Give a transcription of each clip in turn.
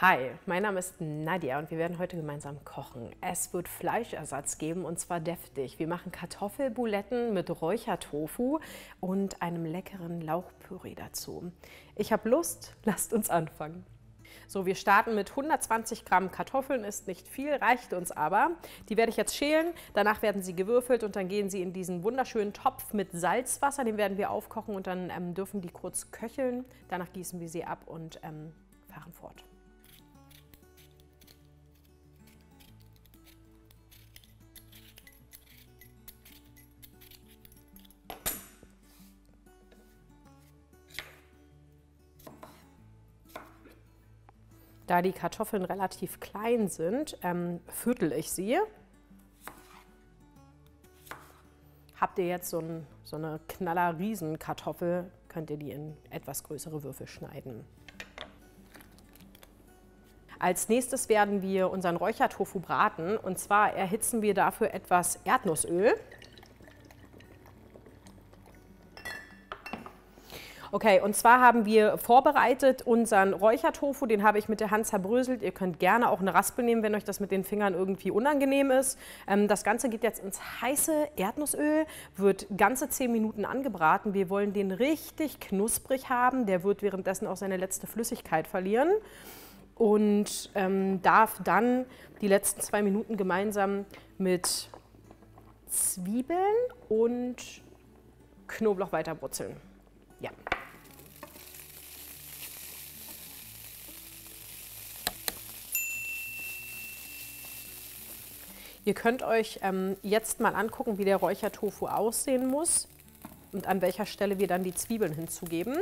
Hi, mein Name ist Nadja und wir werden heute gemeinsam kochen. Es wird Fleischersatz geben und zwar deftig. Wir machen Kartoffelbuletten mit Räuchertofu und einem leckeren Lauchpüree dazu. Ich habe Lust, lasst uns anfangen. So, wir starten mit 120 Gramm Kartoffeln, ist nicht viel, reicht uns aber. Die werde ich jetzt schälen, danach werden sie gewürfelt und dann gehen sie in diesen wunderschönen Topf mit Salzwasser. Den werden wir aufkochen und dann dürfen die kurz köcheln. Danach gießen wir sie ab und fahren fort. Da die Kartoffeln relativ klein sind, viertel ich sie. Habt ihr jetzt so eine Knaller-Riesen-Kartoffel, könnt ihr die in etwas größere Würfel schneiden. Als nächstes werden wir unseren Räuchertofu braten und zwar erhitzen wir dafür etwas Erdnussöl. Okay, und zwar haben wir vorbereitet unseren Räuchertofu, den habe ich mit der Hand zerbröselt. Ihr könnt gerne auch eine Raspel nehmen, wenn euch das mit den Fingern irgendwie unangenehm ist. Das Ganze geht jetzt ins heiße Erdnussöl, wird ganze 10 Minuten angebraten. Wir wollen den richtig knusprig haben, der wird währenddessen auch seine letzte Flüssigkeit verlieren und darf dann die letzten 2 Minuten gemeinsam mit Zwiebeln und Knoblauch weiterbrutzeln. Ja. Ihr könnt euch jetzt mal angucken, wie der Räuchertofu aussehen muss und an welcher Stelle wir dann die Zwiebeln hinzugeben.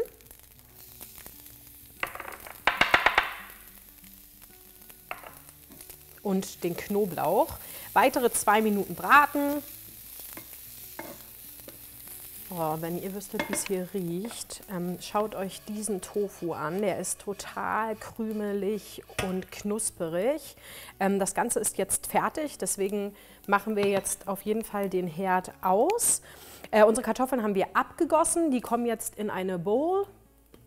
Und den Knoblauch. Weitere 2 Minuten braten. Oh, wenn ihr wüsstet, wie es hier riecht, schaut euch diesen Tofu an. Der ist total krümelig und knusperig. Das Ganze ist jetzt fertig, deswegen machen wir jetzt auf jeden Fall den Herd aus. Unsere Kartoffeln haben wir abgegossen, die kommen jetzt in eine Bowl,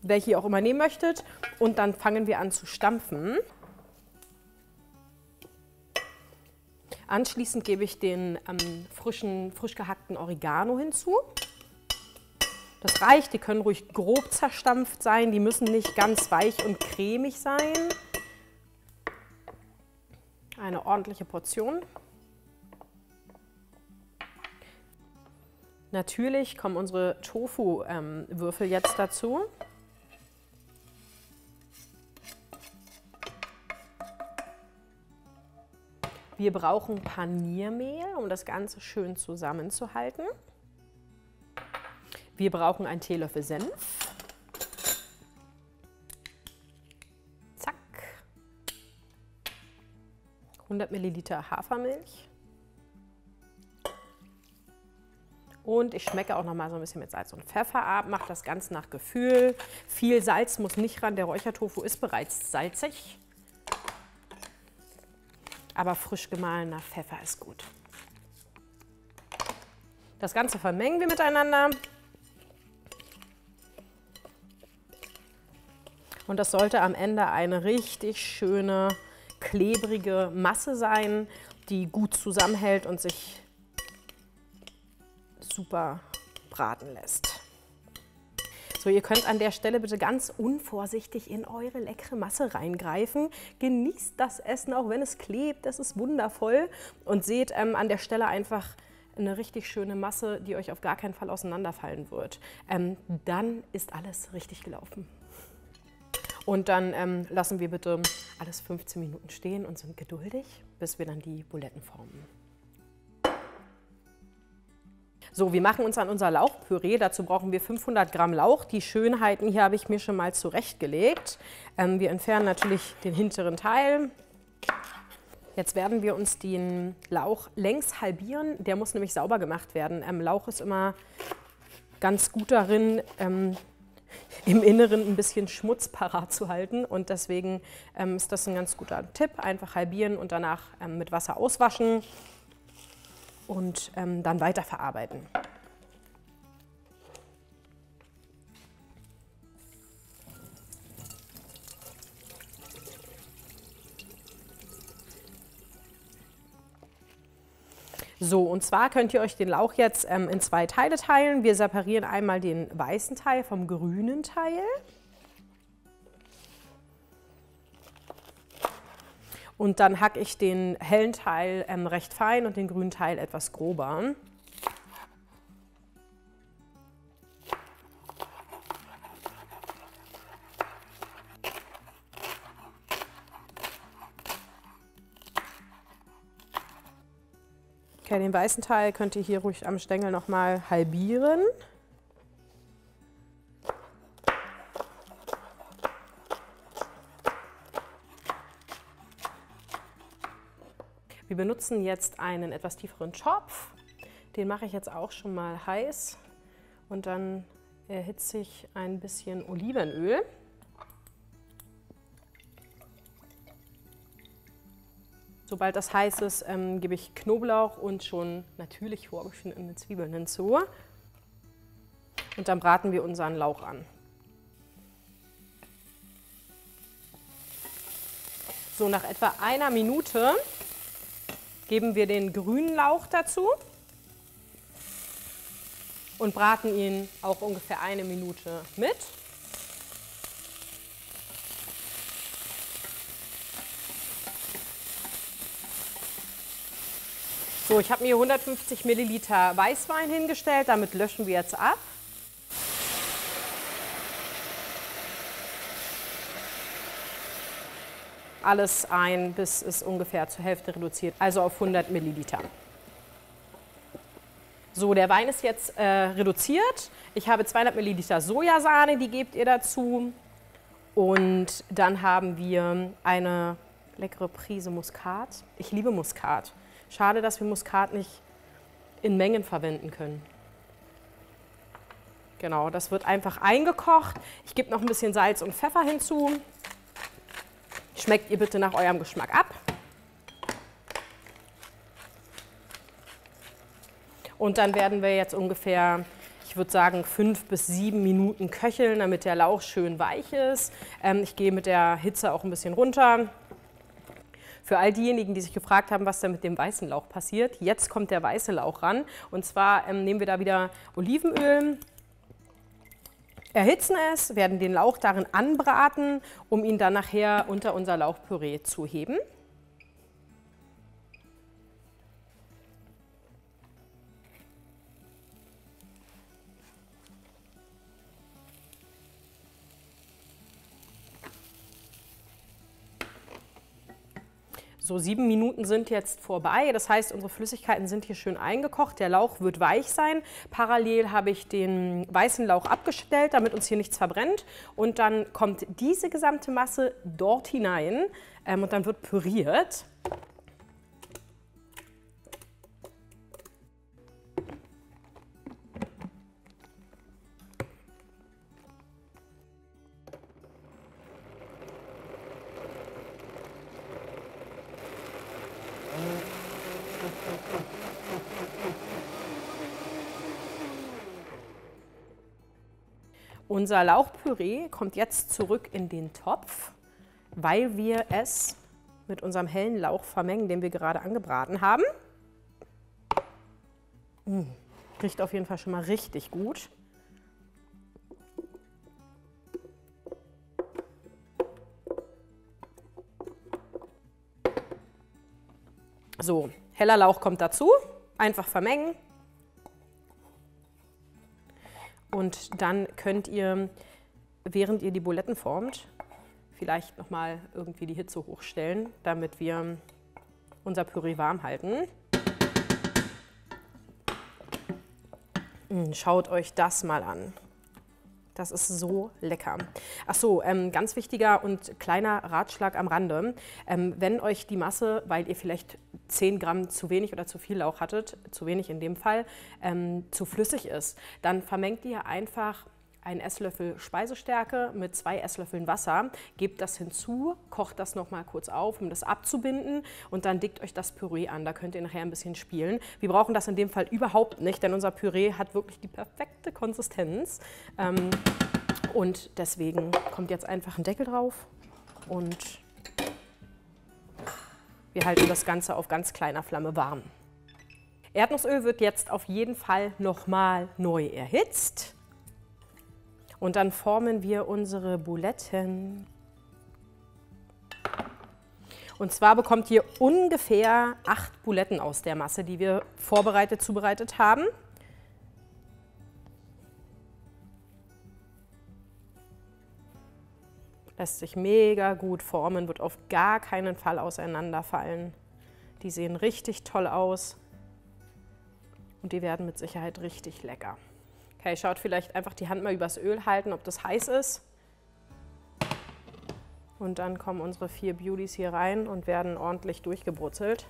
welche ihr auch immer nehmen möchtet. Und dann fangen wir an zu stampfen. Anschließend gebe ich den frisch gehackten Oregano hinzu. Das reicht, die können ruhig grob zerstampft sein, die müssen nicht ganz weich und cremig sein. Eine ordentliche Portion. Natürlich kommen unsere Tofu-Würfel jetzt dazu. Wir brauchen Paniermehl, um das Ganze schön zusammenzuhalten. Wir brauchen einen Teelöffel Senf. Zack. 100 Milliliter Hafermilch. Und ich schmecke auch noch mal so ein bisschen mit Salz und Pfeffer ab. Mache das Ganze nach Gefühl. Viel Salz muss nicht ran. Der Räuchertofu ist bereits salzig. Aber frisch gemahlener Pfeffer ist gut. Das Ganze vermengen wir miteinander. Und das sollte am Ende eine richtig schöne, klebrige Masse sein, die gut zusammenhält und sich super braten lässt. So, ihr könnt an der Stelle bitte ganz unvorsichtig in eure leckere Masse reingreifen. Genießt das Essen, auch wenn es klebt, das ist wundervoll. Und seht an der Stelle einfach eine richtig schöne Masse, die euch auf gar keinen Fall auseinanderfallen wird. Dann ist alles richtig gelaufen. Und dann lassen wir bitte alles 15 Minuten stehen und sind geduldig, bis wir dann die Buletten formen. So, wir machen uns an unser Lauchpüree. Dazu brauchen wir 500 Gramm Lauch. Die Schönheiten hier habe ich mir schon mal zurechtgelegt. Wir entfernen natürlich den hinteren Teil. Jetzt werden wir uns den Lauch längs halbieren. Der muss nämlich sauber gemacht werden. Lauch ist immer ganz gut darin, im Inneren ein bisschen Schmutz parat zu halten und deswegen ist das ein ganz guter Tipp. Einfach halbieren und danach mit Wasser auswaschen und dann weiterverarbeiten. So, und zwar könnt ihr euch den Lauch jetzt in zwei Teile teilen. Wir separieren einmal den weißen Teil vom grünen Teil. Und dann hacke ich den hellen Teil recht fein und den grünen Teil etwas grober. Okay, den weißen Teil könnt ihr hier ruhig am Stängel nochmal halbieren. Wir benutzen jetzt einen etwas tieferen Topf. Den mache ich jetzt auch schon mal heiß. Und dann erhitze ich ein bisschen Olivenöl. Sobald das heiß ist, gebe ich Knoblauch und schon natürlich vorgeschnittene Zwiebeln hinzu. Und dann braten wir unseren Lauch an. So, nach etwa einer Minute geben wir den grünen Lauch dazu und braten ihn auch ungefähr eine Minute mit. So, ich habe mir hier 150 Milliliter Weißwein hingestellt, damit löschen wir jetzt ab. Alles ein, bis es ungefähr zur Hälfte reduziert, also auf 100 Milliliter. So, der Wein ist jetzt reduziert. Ich habe 200 Milliliter Sojasahne, die gebt ihr dazu. Und dann haben wir eine leckere Prise Muskat. Ich liebe Muskat. Schade, dass wir Muskat nicht in Mengen verwenden können. Genau, das wird einfach eingekocht. Ich gebe noch ein bisschen Salz und Pfeffer hinzu. Schmeckt ihr bitte nach eurem Geschmack ab. Und dann werden wir jetzt ungefähr, ich würde sagen, 5 bis 7 Minuten köcheln, damit der Lauch schön weich ist. Ich gehe mit der Hitze auch ein bisschen runter. Für all diejenigen, die sich gefragt haben, was da mit dem weißen Lauch passiert, jetzt kommt der weiße Lauch ran. Und zwar nehmen wir da wieder Olivenöl, erhitzen es, werden den Lauch darin anbraten, um ihn dann nachher unter unser Lauchpüree zu heben. So, 7 Minuten sind jetzt vorbei, das heißt, unsere Flüssigkeiten sind hier schön eingekocht, der Lauch wird weich sein. Parallel habe ich den weißen Lauch abgestellt, damit uns hier nichts verbrennt. Und dann kommt diese gesamte Masse dort hinein und dann wird püriert. Unser Lauchpüree kommt jetzt zurück in den Topf, weil wir es mit unserem hellen Lauch vermengen, den wir gerade angebraten haben. Riecht auf jeden Fall schon mal richtig gut. So, heller Lauch kommt dazu, einfach vermengen. Und dann könnt ihr, während ihr die Buletten formt, vielleicht nochmal irgendwie die Hitze hochstellen, damit wir unser Püree warm halten. Schaut euch das mal an. Das ist so lecker. Ach so, ganz wichtiger und kleiner Ratschlag am Rande. Wenn euch die Masse, weil ihr vielleicht 10 Gramm zu wenig oder zu viel Lauch hattet, zu wenig in dem Fall, zu flüssig ist, dann vermengt ihr einfach einen Esslöffel Speisestärke mit 2 Esslöffeln Wasser, gebt das hinzu, kocht das nochmal kurz auf, um das abzubinden und dann dickt euch das Püree an. Da könnt ihr nachher ein bisschen spielen. Wir brauchen das in dem Fall überhaupt nicht, denn unser Püree hat wirklich die perfekte Konsistenz. Und deswegen kommt jetzt einfach ein Deckel drauf und wir halten das Ganze auf ganz kleiner Flamme warm. Erdnussöl wird jetzt auf jeden Fall nochmal neu erhitzt. Und dann formen wir unsere Buletten. Und zwar bekommt ihr ungefähr 8 Buletten aus der Masse, die wir zubereitet haben. Lässt sich mega gut formen, wird auf gar keinen Fall auseinanderfallen. Die sehen richtig toll aus und die werden mit Sicherheit richtig lecker. Okay, schaut vielleicht einfach die Hand mal übers Öl halten, ob das heiß ist. Und dann kommen unsere 4 Beauties hier rein und werden ordentlich durchgebrutzelt.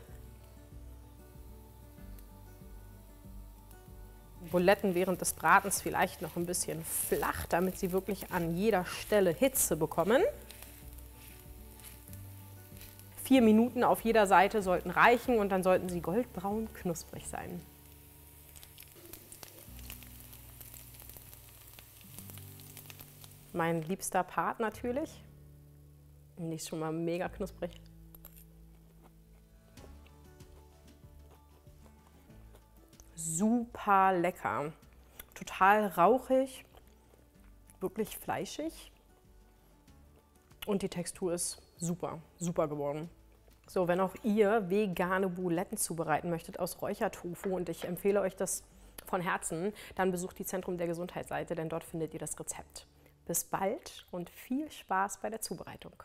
Buletten während des Bratens vielleicht noch ein bisschen flach, damit sie wirklich an jeder Stelle Hitze bekommen. 4 Minuten auf jeder Seite sollten reichen und dann sollten sie goldbraun knusprig sein. Mein liebster Part natürlich. Die ist schon mal mega knusprig. Super lecker. Total rauchig, wirklich fleischig. Und die Textur ist super, super geworden. So, wenn auch ihr vegane Buletten zubereiten möchtet aus Räuchertofu und ich empfehle euch das von Herzen, dann besucht die Zentrum der Gesundheit Seite, denn dort findet ihr das Rezept. Bis bald und viel Spaß bei der Zubereitung.